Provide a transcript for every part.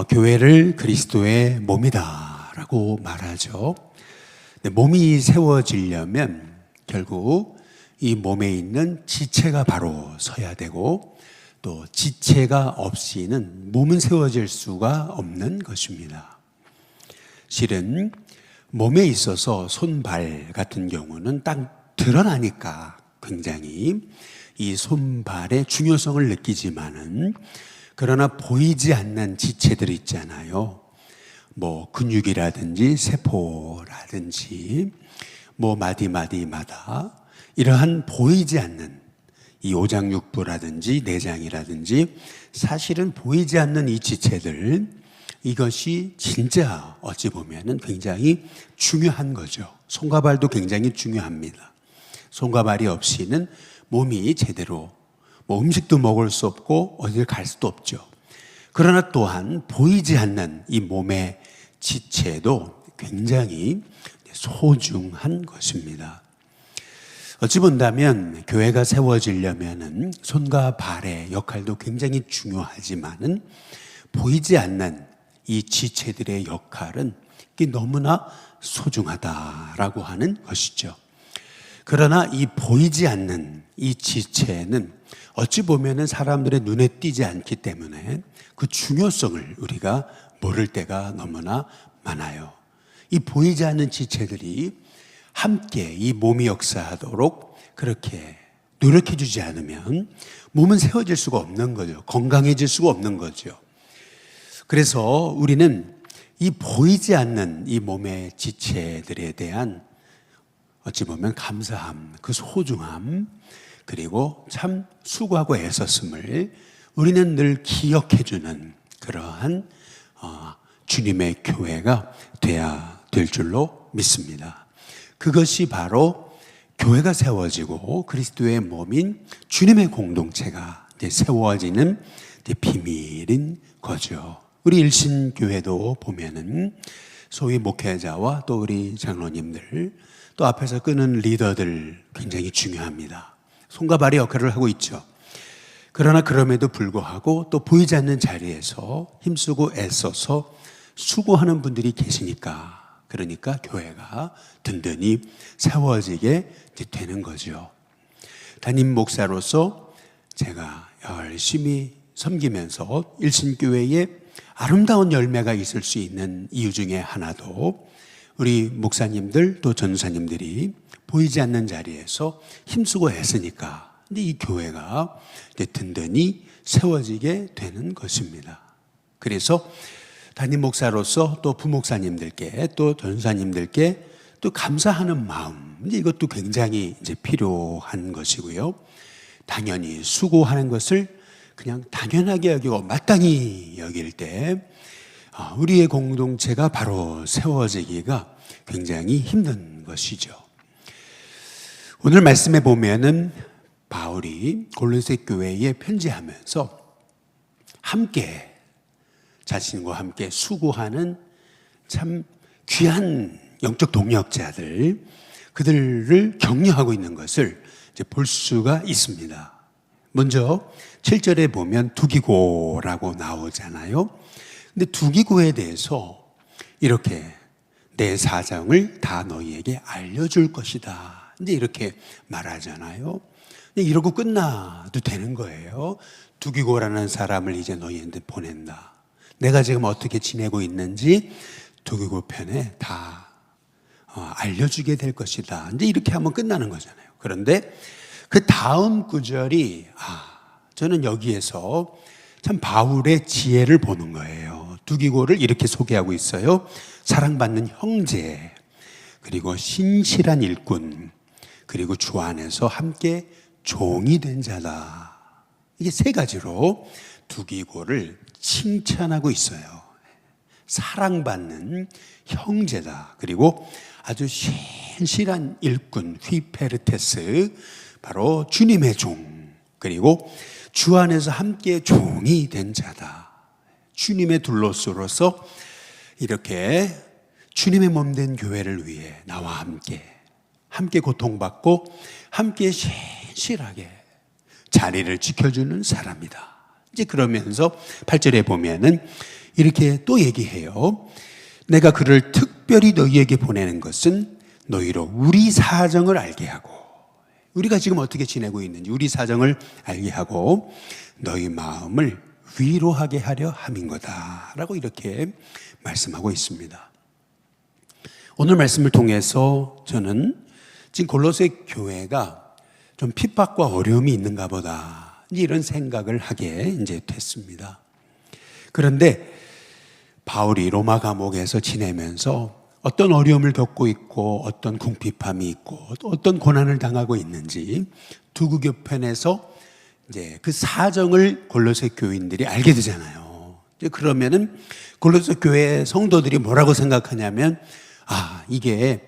교회를 그리스도의 몸이다 라고 말하죠. 몸이 세워지려면 결국 이 몸에 있는 지체가 바로 서야 되고, 또 지체가 없이는 몸은 세워질 수가 없는 것입니다. 실은 몸에 있어서 손발 같은 경우는 딱 드러나니까 굉장히 이 손발의 중요성을 느끼지만은, 그러나 보이지 않는 지체들 있잖아요. 뭐 근육이라든지 세포라든지 뭐 마디마디마다 이러한 보이지 않는 이 오장육부라든지 내장이라든지 사실은 보이지 않는 이 지체들, 이것이 진짜 어찌 보면은 굉장히 중요한 거죠. 손과 발도 굉장히 중요합니다. 손과 발이 없이는 몸이 제대로 뭐 음식도 먹을 수 없고 어딜 갈 수도 없죠. 그러나 또한 보이지 않는 이 몸의 지체도 굉장히 소중한 것입니다. 어찌 본다면 교회가 세워지려면은 손과 발의 역할도 굉장히 중요하지만은, 보이지 않는 이 지체들의 역할은 너무나 소중하다라고 하는 것이죠. 그러나 이 보이지 않는 이 지체는 어찌 보면은 사람들의 눈에 띄지 않기 때문에 그 중요성을 우리가 모를 때가 너무나 많아요. 이 보이지 않는 지체들이 함께 이 몸이 역사하도록 그렇게 노력해 주지 않으면 몸은 세워질 수가 없는 거죠. 건강해질 수가 없는 거죠. 그래서 우리는 이 보이지 않는 이 몸의 지체들에 대한 어찌 보면 감사함, 그 소중함, 그리고 참 수고하고 애썼음을 우리는 늘 기억해 주는 그러한 주님의 교회가 돼야 될 줄로 믿습니다. 그것이 바로 교회가 세워지고 그리스도의 몸인 주님의 공동체가 세워지는 비밀인 거죠. 우리 일신교회도 보면은 소위 목회자와 또 우리 장로님들, 또 앞에서 끄는 리더들 굉장히 중요합니다. 손과 발의 역할을 하고 있죠. 그러나 그럼에도 불구하고 또 보이지 않는 자리에서 힘쓰고 애써서 수고하는 분들이 계시니까, 그러니까 교회가 든든히 세워지게 되는 거죠. 담임 목사로서 제가 열심히 섬기면서 일신교회에 아름다운 열매가 있을 수 있는 이유 중에 하나도 우리 목사님들 또 전사님들이 보이지 않는 자리에서 힘쓰고 애쓰니까 이 교회가 든든히 세워지게 되는 것입니다. 그래서 담임 목사로서 또 부목사님들께 또 전사님들께 또 감사하는 마음, 이것도 굉장히 필요한 것이고요. 당연히 수고하는 것을 그냥 당연하게 여기고 마땅히 여길 때 우리의 공동체가 바로 세워지기가 굉장히 힘든 것이죠. 오늘 말씀에 보면은 바울이 골로새 교회에 편지하면서 함께 자신과 함께 수고하는 참 귀한 영적 동역자들, 그들을 격려하고 있는 것을 볼 수가 있습니다. 먼저 7절에 보면 두기고라고 나오잖아요. 근데 두기고에 대해서 이렇게 내 사정을 다 너희에게 알려줄 것이다, 이제 이렇게 말하잖아요. 이러고 끝나도 되는 거예요. 두기고라는 사람을 이제 너희한테 보낸다. 내가 지금 어떻게 지내고 있는지 두기고 편에 다 알려주게 될 것이다, 이제 이렇게 하면 끝나는 거잖아요. 그런데 그 다음 구절이 저는 여기에서 참 바울의 지혜를 보는 거예요. 두기고를 이렇게 소개하고 있어요. 사랑받는 형제, 그리고 신실한 일꾼, 그리고 주 안에서 함께 종이 된 자다. 이게 세 가지로 두기고를 칭찬하고 있어요. 사랑받는 형제다. 그리고 아주 신실한 일꾼, 휘페르테스, 바로 주님의 종, 그리고 주 안에서 함께 종이 된 자다. 주님의 둘로서로서 이렇게 주님의 몸된 교회를 위해 나와 함께 고통받고 함께 신실하게 자리를 지켜주는 사람이다. 이제 그러면서 8절에 보면은 이렇게 또 얘기해요. 내가 그를 특별히 너희에게 보내는 것은 너희로 우리 사정을 알게 하고, 우리가 지금 어떻게 지내고 있는지 우리 사정을 알게 하고 너희 마음을 위로하게 하려 함인 거다 라고 이렇게 말씀하고 있습니다. 오늘 말씀을 통해서 저는 지금 골로새 교회가 좀 핍박과 어려움이 있는가 보다 이런 생각을 하게 이제 됐습니다. 그런데 바울이 로마 감옥에서 지내면서 어떤 어려움을 겪고 있고 어떤 궁핍함이 있고 어떤 고난을 당하고 있는지 두구교편에서 이제 그 사정을 골로새 교인들이 알게 되잖아요. 이제 그러면은 골로새 교회 성도들이 뭐라고 생각하냐면, 아, 이게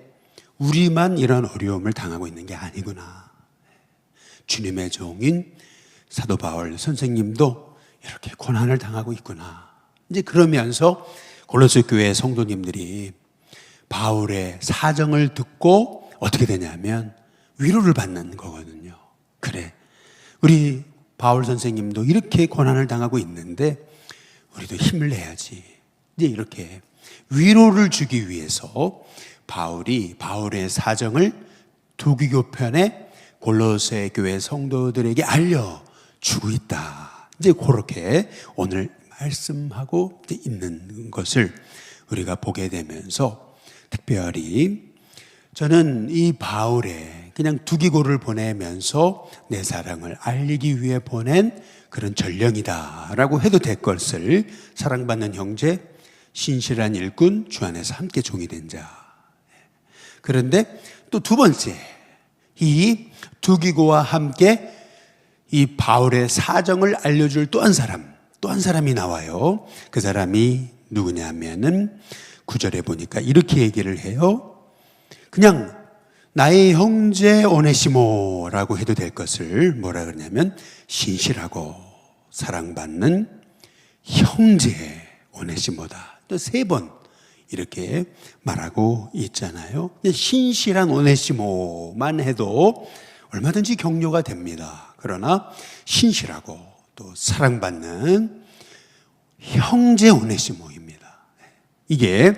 우리만 이런 어려움을 당하고 있는 게 아니구나. 주님의 종인 사도 바울 선생님도 이렇게 고난을 당하고 있구나. 이제 그러면서 골로새 교회 성도님들이 바울의 사정을 듣고 어떻게 되냐면 위로를 받는 거거든요. 그래, 우리 바울 선생님도 이렇게 고난을 당하고 있는데 우리도 힘을 내야지. 이제 이렇게 위로를 주기 위해서 바울이 바울의 사정을 두기교편에 골로새 교회 성도들에게 알려주고 있다. 이제 그렇게 오늘 말씀하고 있는 것을 우리가 보게 되면서 특별히 저는 이 바울의 그냥 두기고를 보내면서 내 사랑을 알리기 위해 보낸 그런 전령이다라고 해도 될 것을, 사랑받는 형제, 신실한 일꾼, 주 안에서 함께 종이 된 자. 그런데 또 두 번째, 이 두기고와 함께 이 바울의 사정을 알려줄 또 한 사람이 나와요. 그 사람이 누구냐면은 9절에 보니까 이렇게 얘기를 해요. 그냥 나의 형제 오네시모라고 해도 될 것을 뭐라 그러냐면 신실하고 사랑받는 형제 오네시모다. 또 3번 이렇게 말하고 있잖아요. 신실한 오네시모만 해도 얼마든지 격려가 됩니다. 그러나 신실하고 또 사랑받는 형제 오네시모입니다. 이게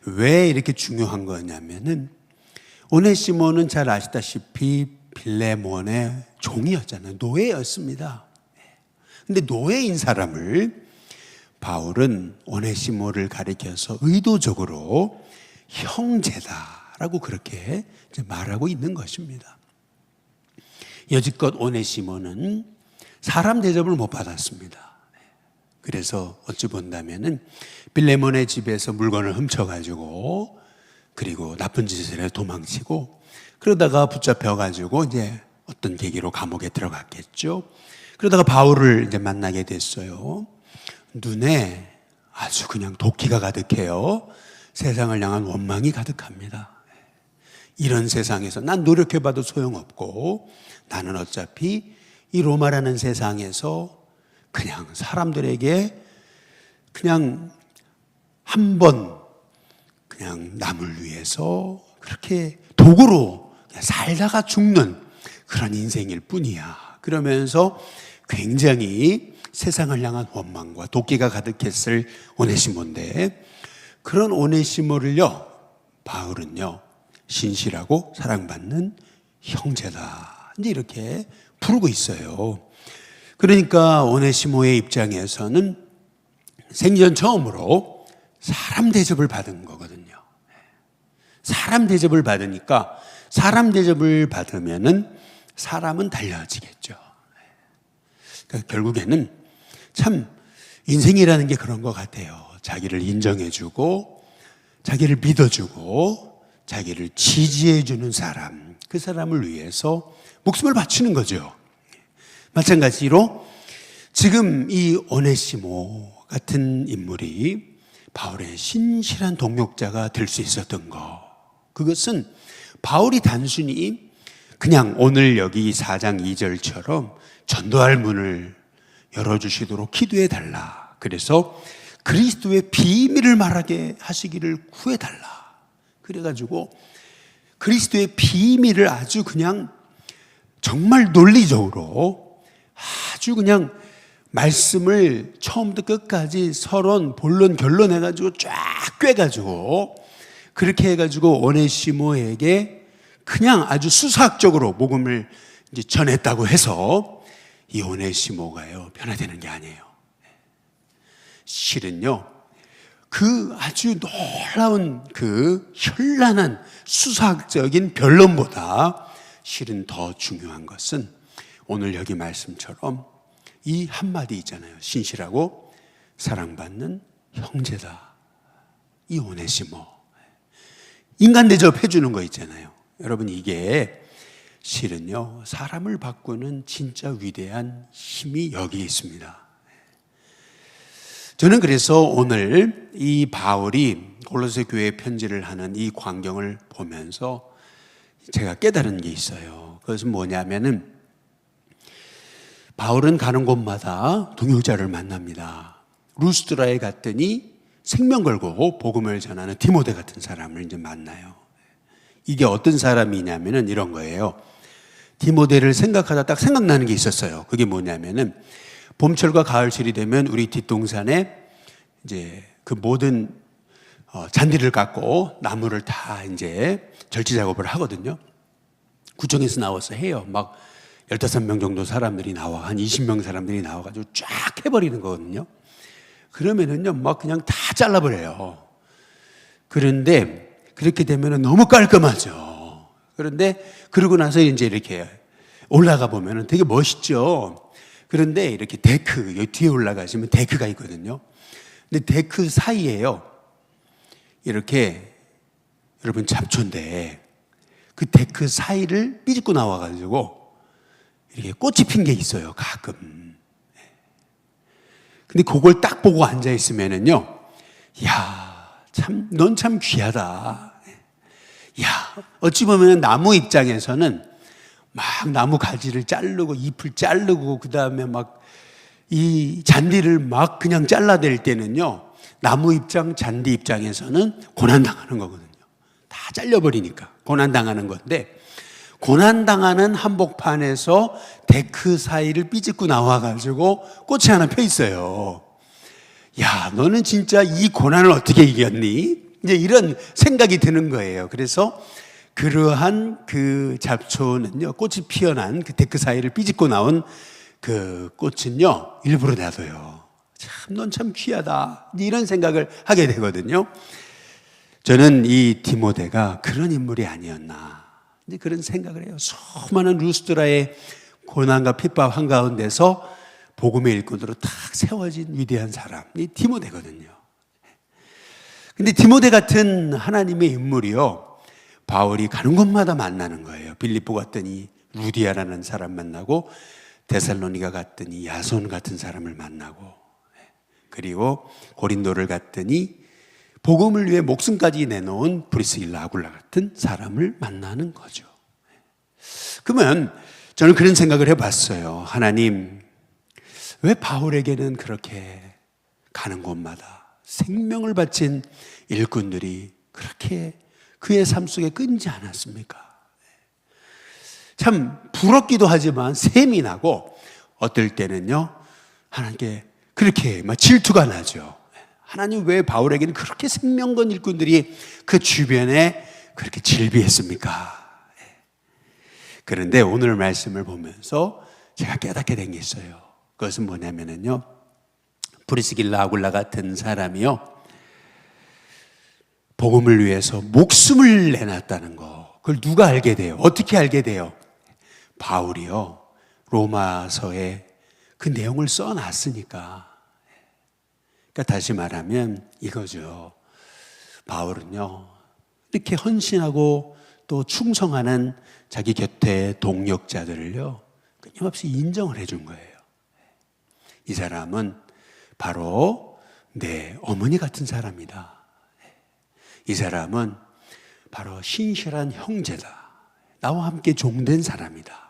왜 이렇게 중요한 거냐면은 오네시모는 잘 아시다시피 빌레몬의 종이었잖아요. 노예였습니다. 근데 노예인 사람을 바울은 오네시모를 가리켜서 의도적으로 형제다라고 그렇게 말하고 있는 것입니다. 여지껏 오네시모는 사람 대접을 못 받았습니다. 그래서 어찌 본다면은 빌레몬의 집에서 물건을 훔쳐가지고 그리고 나쁜 짓을 해 도망치고 그러다가 붙잡혀가지고 이제 어떤 계기로 감옥에 들어갔겠죠. 그러다가 바울을 이제 만나게 됐어요. 눈에 아주 그냥 도끼가 가득해요. 세상을 향한 원망이 가득합니다. 이런 세상에서 난 노력해봐도 소용없고 나는 어차피 이 로마라는 세상에서 그냥 사람들에게 그냥 한 번 그냥 남을 위해서 그렇게 도구로 살다가 죽는 그런 인생일 뿐이야. 그러면서 굉장히 세상을 향한 원망과 도끼가 가득했을 오네시모인데, 그런 오네시모를요 바울은요 신실하고 사랑받는 형제다 이제 이렇게 부르고 있어요. 그러니까 오네시모의 입장에서는 생전 처음으로 사람 대접을 받은 거거든요. 사람 대접을 받으니까 사람 대접을 받으면은 사람은 달라지겠죠. 그러니까 결국에는 참 인생이라는 게 그런 것 같아요. 자기를 인정해주고 자기를 믿어주고 자기를 지지해주는 사람, 그 사람을 위해서 목숨을 바치는 거죠. 마찬가지로 지금 이 오네시모 같은 인물이 바울의 신실한 동역자가 될 수 있었던 것, 그것은 바울이 단순히 그냥 오늘 여기 4장 2절처럼 전도할 문을 열어주시도록 기도해달라, 그래서 그리스도의 비밀을 말하게 하시기를 구해달라, 그래가지고 그리스도의 비밀을 아주 그냥 정말 논리적으로 아주 그냥 말씀을 처음부터 끝까지 서론, 본론, 결론 해가지고 쫙 꿰가지고 그렇게 해가지고 오네시모에게 그냥 아주 수사학적으로 복음을 이제 전했다고 해서 이 오네시모가요 변화되는 게 아니에요. 실은요 그 아주 놀라운 그 현란한 수사학적인 변론보다 실은 더 중요한 것은 오늘 여기 말씀처럼 이 한마디 있잖아요. 신실하고 사랑받는 형제다. 이 오네시모. 인간 대접해 주는 거 있잖아요. 여러분 이게 실은요 사람을 바꾸는 진짜 위대한 힘이 여기 있습니다. 저는 그래서 오늘 이 바울이 골로새 교회에 편지를 하는 이 광경을 보면서 제가 깨달은 게 있어요. 그것은 뭐냐면은 바울은 가는 곳마다 동역자를 만납니다. 루스드라에 갔더니 생명 걸고 복음을 전하는 디모데 같은 사람을 이제 만나요. 이게 어떤 사람이냐면은 이런 거예요. 디모데를 생각하다 딱 생각나는 게 있었어요. 그게 뭐냐면은 봄철과 가을철이 되면 우리 뒷동산에 이제 그 모든 잔디를 깎고 나무를 다 이제 절지 작업을 하거든요. 구청에서 나와서 해요. 막 15명 정도 사람들이 나와, 한 20명 사람들이 나와가지고 쫙 해버리는 거거든요. 그러면은요, 막 그냥 다 잘라버려요. 그런데 그렇게 되면은 너무 깔끔하죠. 그런데 그러고 나서 이제 이렇게 올라가 보면은 되게 멋있죠. 그런데 이렇게 데크, 여기 뒤에 올라가시면 데크가 있거든요. 근데 데크 사이에요. 이렇게 여러분 잡초인데 그 데크 사이를 삐집고 나와가지고 이렇게 꽃이 핀 게 있어요, 가끔. 근데 그걸 딱 보고 앉아있으면은요, 야, 참, 넌 참 귀하다. 야, 어찌 보면 나무 입장에서는 막 나무 가지를 자르고 잎을 자르고 그 다음에 막 이 잔디를 막 그냥 잘라댈 때는요, 나무 입장, 잔디 입장에서는 고난당하는 거거든요. 다 잘려버리니까 고난당하는 건데, 고난당하는 한복판에서 데크 사이를 삐집고 나와가지고 꽃이 하나 펴 있어요. 야, 너는 진짜 이 고난을 어떻게 이겼니? 이제 이런 생각이 드는 거예요. 그래서 그러한 그 잡초는요, 꽃이 피어난 그 데크 사이를 삐집고 나온 그 꽃은요, 일부러 놔둬요. 참, 넌 참 귀하다. 이런 생각을 하게 되거든요. 저는 이 디모데가 그런 인물이 아니었나. 이제 그런 생각을 해요. 수많은 루스드라의 고난과 핍박 한가운데서 복음의 일꾼으로 탁 세워진 위대한 사람이 디모데거든요. 근데 디모데 같은 하나님의 인물이요, 바울이 가는 곳마다 만나는 거예요. 빌립보 갔더니 루디아라는 사람 만나고, 데살로니가 갔더니 야손 같은 사람을 만나고, 그리고 고린도를 갔더니 복음을 위해 목숨까지 내놓은 브리스길라 아굴라 같은 사람을 만나는 거죠. 그러면 저는 그런 생각을 해봤어요. 하나님, 왜 바울에게는 그렇게 가는 곳마다 생명을 바친 일꾼들이 그렇게 그의 삶 속에 끊지 않았습니까? 참 부럽기도 하지만 셈이 나고, 어떨 때는요 하나님께 그렇게 막 질투가 나죠. 하나님, 왜 바울에게는 그렇게 생명건 일꾼들이 그 주변에 그렇게 질비했습니까? 그런데 오늘 말씀을 보면서 제가 깨닫게 된 게 있어요. 그것은 뭐냐면요, 브리스길라 아굴라 같은 사람이요, 복음을 위해서 목숨을 내놨다는 거, 그걸 누가 알게 돼요? 어떻게 알게 돼요? 바울이요, 로마서에 그 내용을 써놨으니까. 그러니까 다시 말하면 이거죠. 바울은요, 이렇게 헌신하고 또 충성하는 자기 곁에 동역자들을요, 끊임없이 인정을 해준 거예요. 이 사람은 바로 내 어머니 같은 사람이다. 이 사람은 바로 신실한 형제다. 나와 함께 종된 사람이다.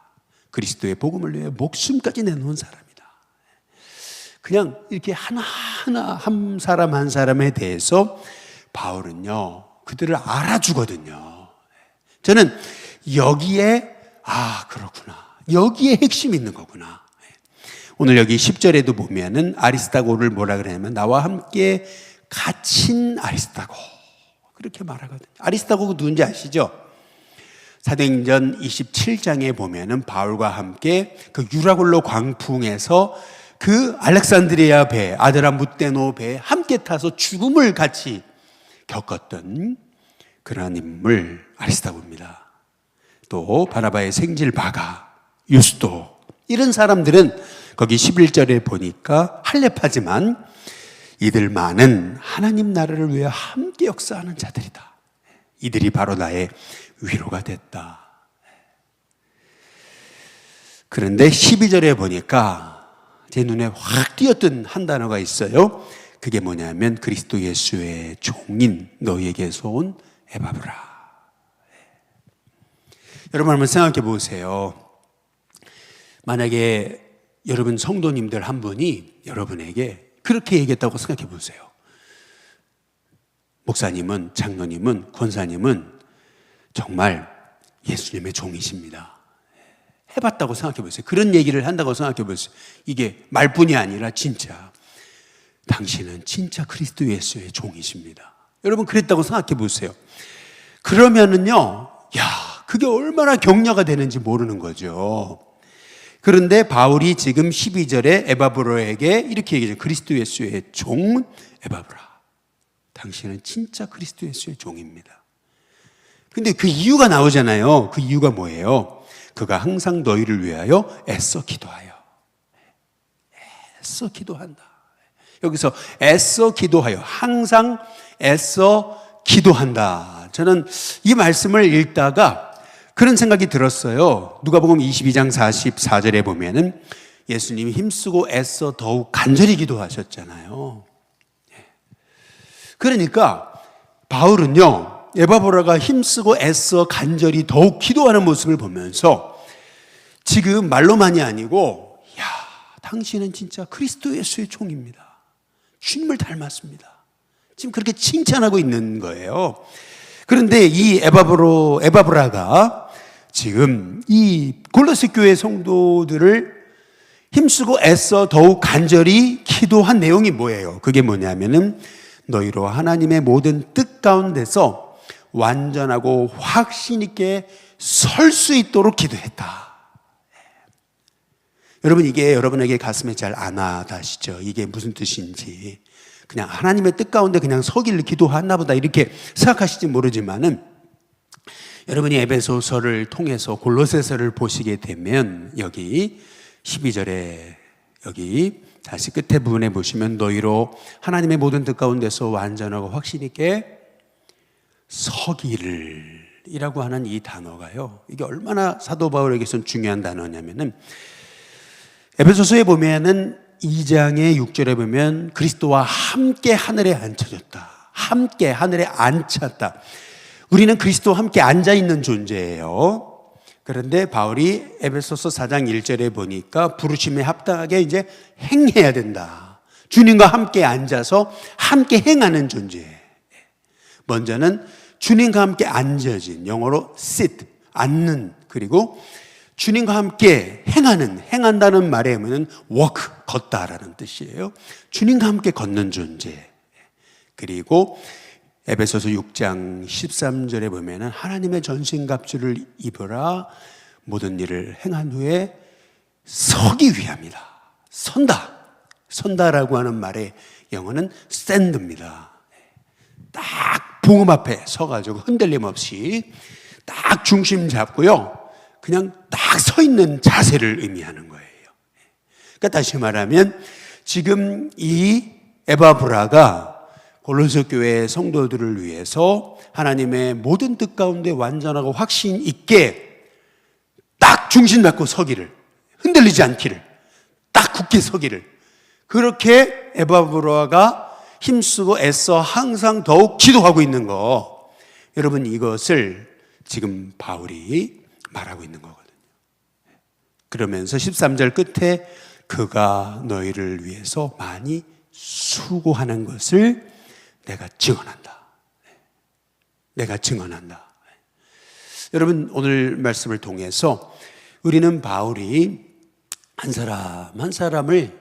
그리스도의 복음을 위해 목숨까지 내놓은 사람이다. 그냥 이렇게 하나하나 한 사람 한 사람에 대해서 바울은요, 그들을 알아주거든요. 저는 여기에, 아, 그렇구나, 여기에 핵심이 있는 거구나. 오늘 여기 10절에도 보면은 아리스다고를 뭐라 그러냐면 나와 함께 갇힌 아리스다고 그렇게 말하거든요. 아리스다고가 누군지 아시죠? 사도행전 27장에 보면은 바울과 함께 그 유라굴로 광풍에서 그 알렉산드리아 배, 아드라무테노 배에 함께 타서 죽음을 같이 겪었던 그런 인물 아리스다고입니다. 또 바나바의 생질 바가, 유스도 이런 사람들은 거기 11절에 보니까 할례파지만 이들만은 하나님 나라를 위해 함께 역사하는 자들이다. 이들이 바로 나의 위로가 됐다. 그런데 12절에 보니까 제 눈에 확 띄었던 한 단어가 있어요. 그게 뭐냐면 그리스도 예수의 종인 너희에게서 온 에바브라. 여러분 한번 생각해 보세요. 만약에 여러분 성도님들 한 분이 여러분에게 그렇게 얘기했다고 생각해 보세요. 목사님은, 장로님은, 권사님은 정말 예수님의 종이십니다. 해봤다고 생각해 보세요. 그런 얘기를 한다고 생각해 보세요. 이게 말뿐이 아니라 진짜 당신은 진짜 그리스도 예수의 종이십니다. 여러분 그랬다고 생각해 보세요. 그러면은요, 그게 얼마나 격려가 되는지 모르는 거죠. 그런데 바울이 지금 12절에 에바브로에게 이렇게 얘기하죠. 그리스도 예수의 종 에바브라. 당신은 진짜 그리스도 예수의 종입니다. 근데 그 이유가 나오잖아요. 그 이유가 뭐예요? 그가 항상 너희를 위하여 애써 기도하여. 애써 기도한다. 여기서 애써 기도하여, 항상 애써 기도한다. 저는 이 말씀을 읽다가 그런 생각이 들었어요. 누가복음 22장 44절에 보면은 예수님이 힘쓰고 애써 더욱 간절히 기도하셨잖아요. 그러니까 바울은요, 에바브라가 힘쓰고 애써 간절히 더욱 기도하는 모습을 보면서 지금 말로만이 아니고 당신은 진짜 그리스도 예수의 종입니다. 주님을 닮았습니다. 지금 그렇게 칭찬하고 있는 거예요. 그런데 이 에바브라가 지금 이 골로새 교회 성도들을 힘쓰고 애써 더욱 간절히 기도한 내용이 뭐예요? 그게 뭐냐면은 너희로 하나님의 모든 뜻 가운데서 완전하고 확신 있게 설 수 있도록 기도했다. 여러분 이게 여러분에게 가슴에 잘 안 와닿으시죠? 이게 무슨 뜻인지. 그냥 하나님의 뜻 가운데 그냥 서기를 기도하나 보다 이렇게 생각하실지 모르지만은 여러분이 에베소서를 통해서 골로새서를 보시게 되면 여기 12절에 여기 다시 끝에 부분에 보시면 너희로 하나님의 모든 뜻 가운데서 완전하고 확신 있게 서기를 이라고 하는 이 단어가요. 이게 얼마나 사도 바울에게선 중요한 단어냐면은 에베소서에 보면은 2장의 6절에 보면 그리스도와 함께 하늘에 앉혀졌다. 함께 하늘에 앉혔다. 우리는 그리스도와 함께 앉아있는 존재예요. 그런데 바울이 에베소서 4장 1절에 보니까 부르심에 합당하게 이제 행해야 된다. 주님과 함께 앉아서 함께 행하는 존재. 먼저는 주님과 함께 앉아진, 영어로 sit, 앉는, 그리고 주님과 함께 행한다는 말에 보면 walk, 걷다라는 뜻이에요. 주님과 함께 걷는 존재. 그리고 에베소서 6장 13절에 보면은 하나님의 전신갑주를 입으라 모든 일을 행한 후에 서기 위함이다. 선다라고 하는 말의 영어는 stand입니다. 딱 복음 앞에 서가지고 흔들림 없이 딱 중심 잡고요. 그냥 딱 서 있는 자세를 의미하는 거예요. 그러니까 다시 말하면 지금 이 에바브라가 골로새 교회 성도들을 위해서 하나님의 모든 뜻 가운데 완전하고 확신 있게 딱 중심 잡고 서기를, 흔들리지 않기를, 딱 굳게 서기를, 그렇게 에바브라가 힘쓰고 애써 항상 더욱 기도하고 있는 거, 여러분 이것을 지금 바울이 말하고 있는 거거든요. 그러면서 13절 끝에 그가 너희를 위해서 많이 수고하는 것을 내가 증언한다. 내가 증언한다. 여러분 오늘 말씀을 통해서 우리는 바울이 한 사람 한 사람을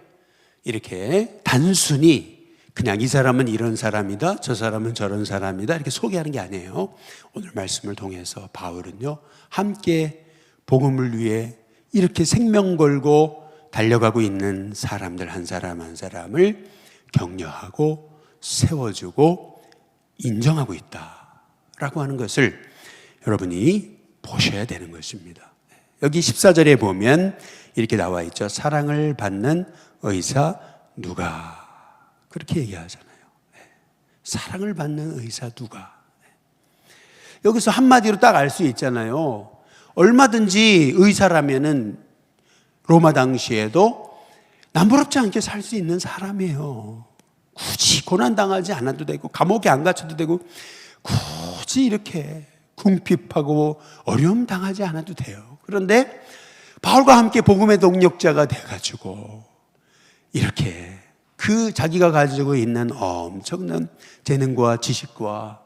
이렇게 단순히 그냥 이 사람은 이런 사람이다, 저 사람은 저런 사람이다 이렇게 소개하는 게 아니에요. 오늘 말씀을 통해서 바울은요, 함께 복음을 위해 이렇게 생명 걸고 달려가고 있는 사람들 한 사람 한 사람을 격려하고 세워주고 인정하고 있다라고 하는 것을 여러분이 보셔야 되는 것입니다. 여기 14절에 보면 이렇게 나와 있죠. 사랑을 받는 의사 누가, 그렇게 얘기하잖아요. 사랑을 받는 의사 누가. 여기서 한마디로 딱 알 수 있잖아요. 얼마든지 의사라면은 로마 당시에도 남부럽지 않게 살 수 있는 사람이에요. 굳이 고난당하지 않아도 되고 감옥에 안 갇혀도 되고 굳이 이렇게 궁핍하고 어려움 당하지 않아도 돼요. 그런데 바울과 함께 복음의 동력자가 돼가지고 이렇게 그 자기가 가지고 있는 엄청난 재능과 지식과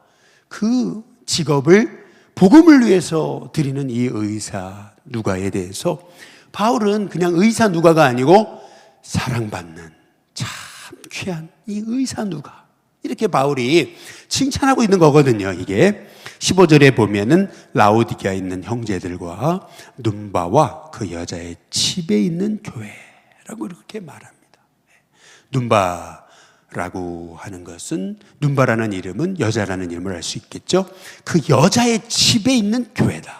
그 직업을 복음을 위해서 드리는 이 의사 누가에 대해서 바울은 그냥 의사 누가가 아니고 사랑받는 참 귀한 이 의사 누가, 이렇게 바울이 칭찬하고 있는 거거든요. 이게 15절에 보면은 라오디게아에 있는 형제들과 눈바와 그 여자의 집에 있는 교회라고 이렇게 말합니다. 눈바라고 하는 것은, 눈바라는 이름은 여자라는 이름을 알 수 있겠죠. 그 여자의 집에 있는 교회다.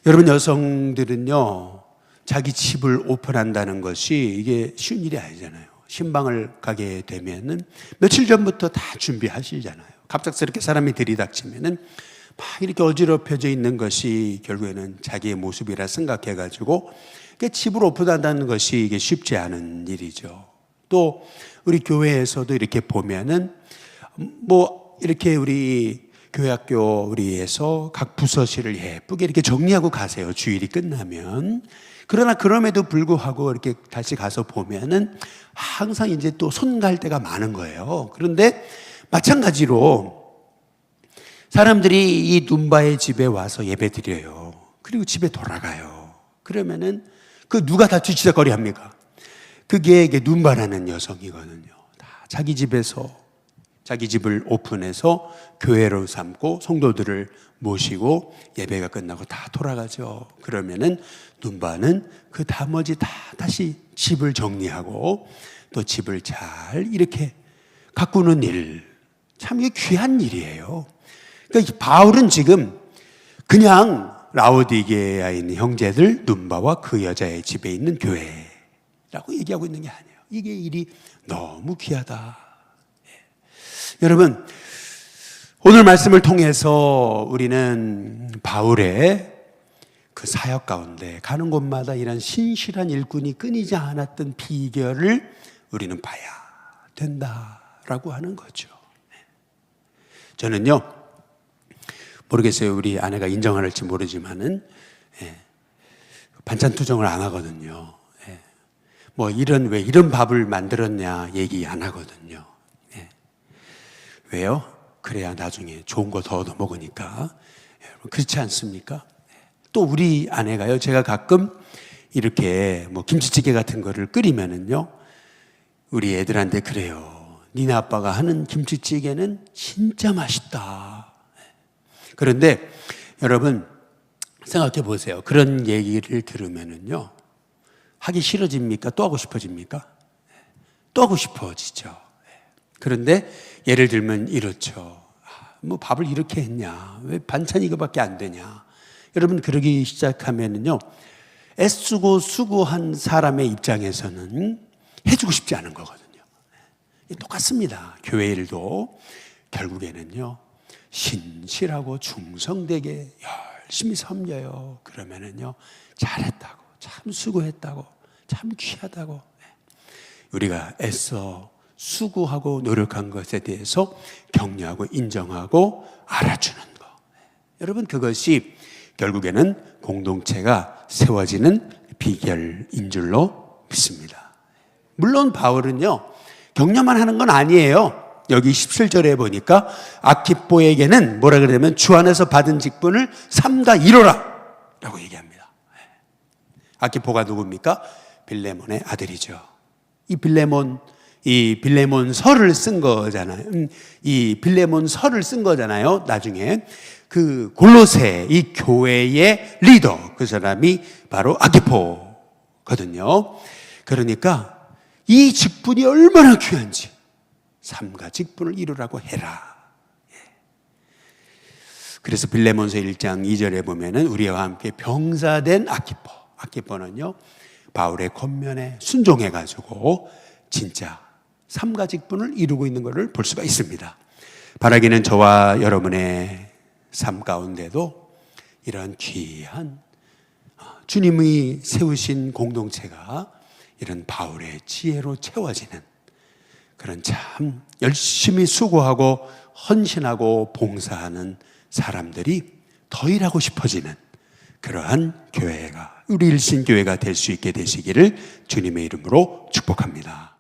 여러분, 여성들은요, 자기 집을 오픈한다는 것이 이게 쉬운 일이 아니잖아요. 신방을 가게 되면은 며칠 전부터 다 준비하시잖아요. 갑작스럽게 사람이 들이닥치면은 막 이렇게 어지럽혀져 있는 것이 결국에는 자기의 모습이라 생각해가지고 집을 오픈한다는 것이 이게 쉽지 않은 일이죠. 또 우리 교회에서도 이렇게 보면은 뭐 이렇게 우리 교회학교 우리에서 각 부서실을 예쁘게 이렇게 정리하고 가세요. 주일이 끝나면. 그러나 그럼에도 불구하고 이렇게 다시 가서 보면은 항상 이제 또 손 갈 때가 많은 거예요. 그런데 마찬가지로 사람들이 이 눈바의 집에 와서 예배 드려요. 그리고 집에 돌아가요. 그러면은 그 누가 다 뒤치다거리 합니까? 그게 이게 눈바라는 여성이거든요. 다 자기 집에서 자기 집을 오픈해서 교회로 삼고 성도들을 모시고 예배가 끝나고 다 돌아가죠. 그러면은 눈바는 그 나머지 다 다시 집을 정리하고 또 집을 잘 이렇게 가꾸는 일, 참 이게 귀한 일이에요. 그러니까 바울은 지금 그냥 라오디게아에 있는 형제들 눈바와 그 여자의 집에 있는 교회라고 얘기하고 있는 게 아니에요. 이게 일이 너무 귀하다. 여러분, 오늘 말씀을 통해서 우리는 바울의 그 사역 가운데 가는 곳마다 이런 신실한 일꾼이 끊이지 않았던 비결을 우리는 봐야 된다라고 하는 거죠. 저는요, 모르겠어요. 우리 아내가 인정할지 모르지만은 반찬 투정을 안 하거든요. 뭐 왜 이런 밥을 만들었냐 얘기 안 하거든요. 왜요? 그래야 나중에 좋은 거 더 얻어 먹으니까. 그렇지 않습니까? 또 우리 아내가요, 제가 가끔 이렇게 뭐 김치찌개 같은 거를 끓이면은요, 우리 애들한테 그래요. 니네 아빠가 하는 김치찌개는 진짜 맛있다. 그런데 여러분 생각해 보세요. 그런 얘기를 들으면은요, 하기 싫어집니까? 또 하고 싶어집니까? 또 하고 싶어지죠. 그런데 예를 들면 이렇죠. 뭐 밥을 이렇게 했냐? 왜 반찬이 이거밖에 안 되냐? 여러분, 그러기 시작하면은요, 애쓰고 수고한 사람의 입장에서는 해주고 싶지 않은 거거든요. 똑같습니다. 교회 일도 결국에는요, 신실하고 충성되게 열심히 섬겨요. 그러면은요, 잘했다고, 참 수고했다고, 참 귀하다고. 우리가 애써 수고하고 노력한 것에 대해서 격려하고 인정하고 알아주는 것. 여러분, 그것이 결국에는 공동체가 세워지는 비결인 줄로 믿습니다. 물론 바울은요, 격려만 하는 건 아니에요. 여기 17절에 보니까 아키포에게는 뭐라 그러냐면 주 안에서 받은 직분을 삼가 이루라 라고 얘기합니다. 아키포가 누굽니까? 빌레몬의 아들이죠. 이 빌레몬서를 쓴 거잖아요. 이 빌레몬서를 쓴 거잖아요. 나중에 그 골로새 이 교회의 리더, 그 사람이 바로 아키포거든요. 그러니까 이 직분이 얼마나 귀한지 삼가 직분을 이루라고 해라. 그래서 빌레몬서 1장 2절에 보면은 우리와 함께 병사된 아키포는요 바울의 권면에 순종해가지고 진짜 삼가 직분을 이루고 있는 것을 볼 수가 있습니다. 바라기는 저와 여러분의 삶 가운데도 이런 귀한 주님이 세우신 공동체가 이런 바울의 지혜로 채워지는 그런 참 열심히 수고하고 헌신하고 봉사하는 사람들이 더 일하고 싶어지는 그러한 교회가 우리 일신교회가 될 수 있게 되시기를 주님의 이름으로 축복합니다.